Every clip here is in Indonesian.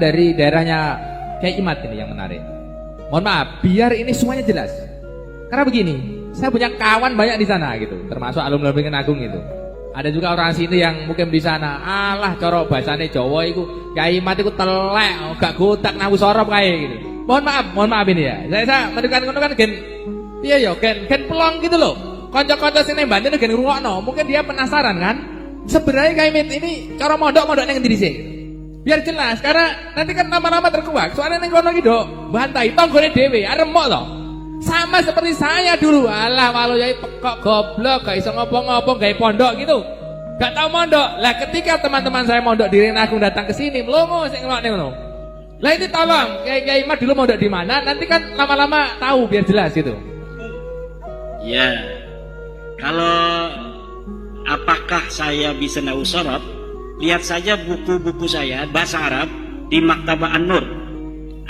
dari daerahnya Kiai Imad ini yang menarik. Mohon maaf, biar ini semuanya jelas. Karena begini, saya punya kawan banyak di sana gitu, termasuk alumni Beringin Agung itu. Ada juga orang sini yang mungkin di sana. Alah, coro bahasane Jawa iku Kiai Imad iku telek, gak gotak nawu sorop kae gitu. Mohon maaf ini ya. Saya mendekat ngono kan gen iya ya, gen pelong gitu loh. Kanca-kanca sini Banten gen ngrungokno, mungkin dia penasaran kan. Sebenarnya Kiai Imad ini cara mondok ning endi dhisik? Biar jelas, karena nanti kan lama-lama terkuak. Soalnya ning kono iki nduk bantai tanggone dhewe, aremok to. Sama seperti saya dulu. Alah walau yai kok goblok, gak iso ngopo-ngopo gawe pondok gitu. Gak tahu mondok. Lah ketika teman-teman saya mondok di Beringin Agung datang ke sini, mlongo sing ngelokne ngono. Lah ini tolong, Kiai Imad dulu mondok di mana? Nanti kan lama-lama tahu biar jelas gitu. Ya. Kalau apakah saya bisa nahu sorab? Lihat saja buku-buku saya bahasa Arab di Maktabah An-Nur.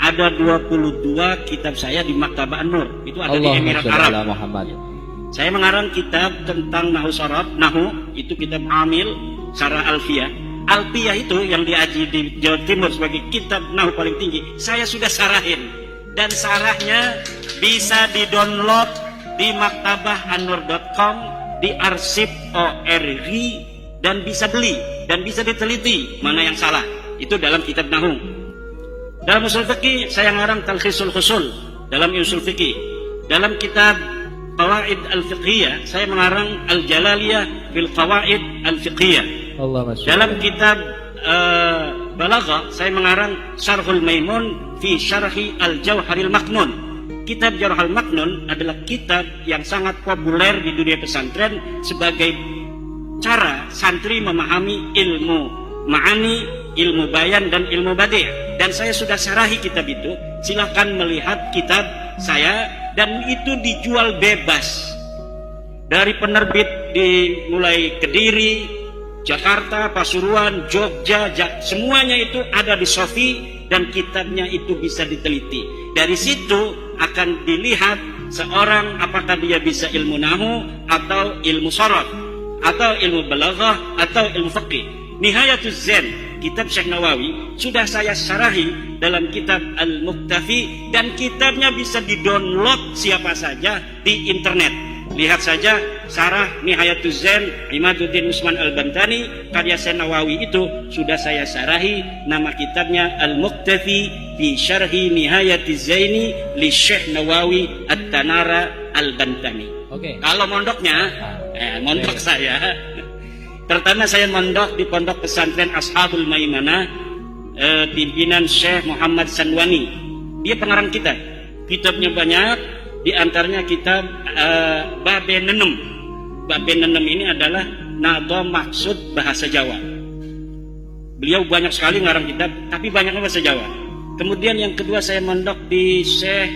Ada 22 kitab saya di Maktabah An-Nur. Itu ada di Emirat Arab. Saya mengarang kitab tentang nahu sorab. Nahu itu kitab Amil, Syarah Alfiyah. Alfiyah itu yang diaji di Jawa Timur sebagai kitab nahu paling tinggi. Saya sudah sarahin. Dan sarahnya bisa di-download di maktabahanur.com, di arsip ORG, dan bisa beli dan bisa diteliti mana yang salah. Itu dalam kitab nahu. Dalam usul fikih saya ngarang Talkhisul Khusul dalam usul fikih. Dalam kitab Qawaid al-Fiqhiyah saya mengarang Al-Jalaliyah fil Qawaid al-Fiqhiyah. Dalam kitab Balaghah saya mengarang Syarhul Maimun fi Syarhi Al-Jawharil Maknun. Kitab Jawharil Maknun adalah kitab yang sangat populer di dunia pesantren sebagai cara santri memahami ilmu ma'ani, ilmu bayan, dan ilmu badi'. Dan saya sudah syarahi kitab itu. Silahkan melihat kitab saya, dan itu dijual bebas dari penerbit mulai Kediri, Jakarta, Pasuruan, Jogja, semuanya itu ada di Sofi, dan kitabnya itu bisa diteliti. Dari situ akan dilihat seorang apakah dia bisa ilmu nahu atau ilmu sorot, atau ilmu balaghah, atau ilmu fiqih. Nihayatuz Zen, kitab Syekh Nawawi, sudah saya syarahi dalam kitab Al-Muktafi, dan kitabnya bisa di-download siapa saja di internet. Lihat saja syarah Nihayatuz Zen Imaduddin Usman Al-Bantani karya Syekh Nawawi, itu sudah saya syarahi. Nama kitabnya Al-Muktafi fi Syarhi Nihayatiz Zaini li Syekh Nawawi At-Tanara Al-Bantani. Kalau mondoknya mondok saya pertama saya mondok di Pondok Pesantren Ashabul Maimanah, pimpinan Syekh Muhammad Sanwani. Dia pengarang kitab. Kitabnya banyak, di antaranya kitab Babe Nenem. Babe Nenem ini adalah nado maksud bahasa Jawa. Beliau banyak sekali ngarang kitab, tapi banyaknya bahasa Jawa. Kemudian yang kedua saya mondok di Syekh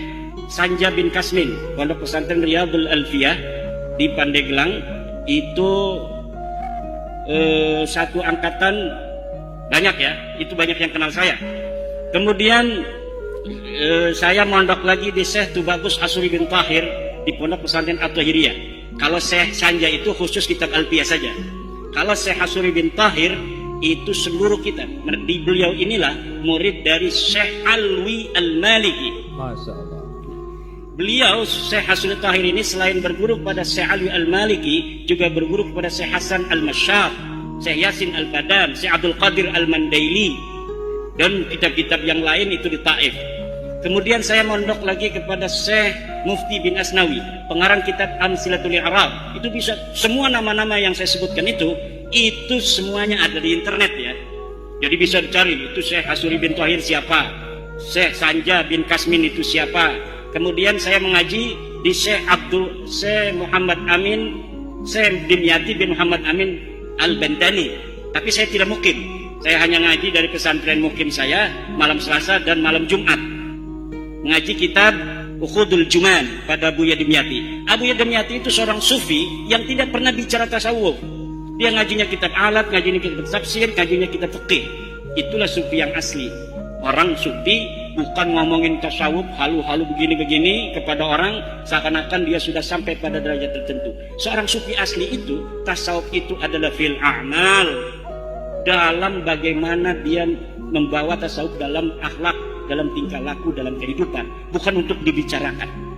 Sanja bin Kasmin, Pondok Pesantren Riyadul Alfiyah di Pandeglang. Itu satu angkatan banyak ya, itu banyak yang kenal saya. Kemudian saya mondok lagi di Syekh Tubagus Asuri bin Tahir di Pondok Pesantren At-Tahiriyah. Kalau Syekh Sanja itu khusus kitab Alfiyah saja. Kalau Syekh Asuri bin Tahir itu seluruh kitab. Di beliau inilah murid dari Syekh Alwi Al-Maliki. Masya Allah. Beliau Syekh Hasrul Tahir ini selain berguru kepada Syekh Alwi Al-Maliki, juga berguru kepada Syekh Hasan Al-Masyaf, Syekh Yasin Al-Badam, Syekh Abdul Qadir Al-Mandaili, dan kitab-kitab yang lain itu di Taif. Kemudian saya mondok lagi kepada Syekh Mufti bin Asnawi, pengarang kitab Amsilatul I'rab. Itu bisa semua nama-nama yang saya sebutkan itu semuanya ada di internet ya. Jadi bisa dicari itu Syekh Hasuri bin Tahir siapa, Syekh Sanja bin Kasmin itu siapa. Kemudian saya mengaji di Syekh Muhammad Amin, Syekh Dimyati bin Muhammad Amin Al-Bantani. Tapi saya tidak mukim. Saya hanya ngaji dari pesantren mukim saya malam Selasa dan malam Jumat. Mengaji kitab Ukhudul Juman pada Buya Dimyati. Buya Dimyati itu seorang sufi yang tidak pernah bicara tasawuf. Dia ngajinya kitab alat, ngajinya kitab tafsir, ngajinya kitab fikih. Itulah sufi yang asli. Orang sufi bukan ngomongin tasawuf halu-halu begini-begini kepada orang seakan-akan dia sudah sampai pada derajat tertentu. Seorang sufi asli itu, tasawuf itu adalah fil a'mal, dalam bagaimana dia membawa tasawuf dalam akhlak, dalam tingkah laku, dalam kehidupan, bukan untuk dibicarakan.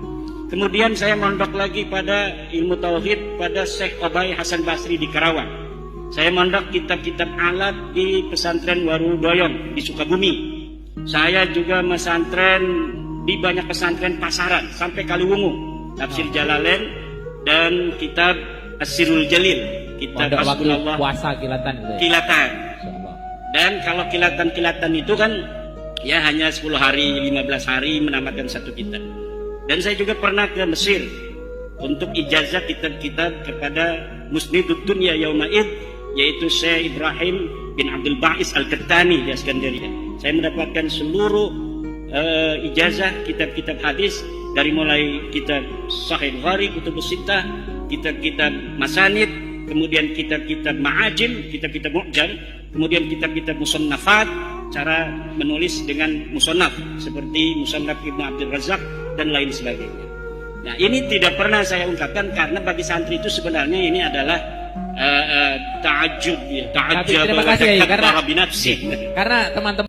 Kemudian saya mondok lagi pada ilmu tauhid pada Syekh Obay Hasan Basri di Karawang. Saya mondok kitab-kitab alat di pesantren Warudoyong di Sukabumi. Saya juga mesantren di banyak pesantren pasaran sampai Kaliwungu, tafsir Jalalain dan kitab Asirul Jalil, kitab Pada waktu Hasbunallah puasa kilatan gitu ya? kilatan. Insyaallah. Dan kalau kilatan-kilatan itu kan ya hanya 10 hari, 15 hari menamatkan satu kitab. Dan saya juga pernah ke Mesir untuk ijazah kitab-kitab kepada Musnidud Dunya Yaumaid, yaitu Syekh Ibrahim bin Abdul Ba'is Al-Kattani di Iskandaria. Saya mendapatkan seluruh ijazah kitab-kitab hadis dari mulai kitab Sahih Bukhari, Kutubus Sittah, kitab-kitab Masanid, kemudian kitab-kitab Ma'ajim, kitab-kitab Mu'jam, kemudian kitab-kitab Musannafat, cara menulis dengan musannaf seperti Musannaf Ibnu Abdul Razak dan lain sebagainya. Nah, ini tidak pernah saya ungkapkan karena bagi santri itu sebenarnya ini adalah ta'ajjub ya, ta'ajjub Terima kasih ya, karena binafsi. teman-teman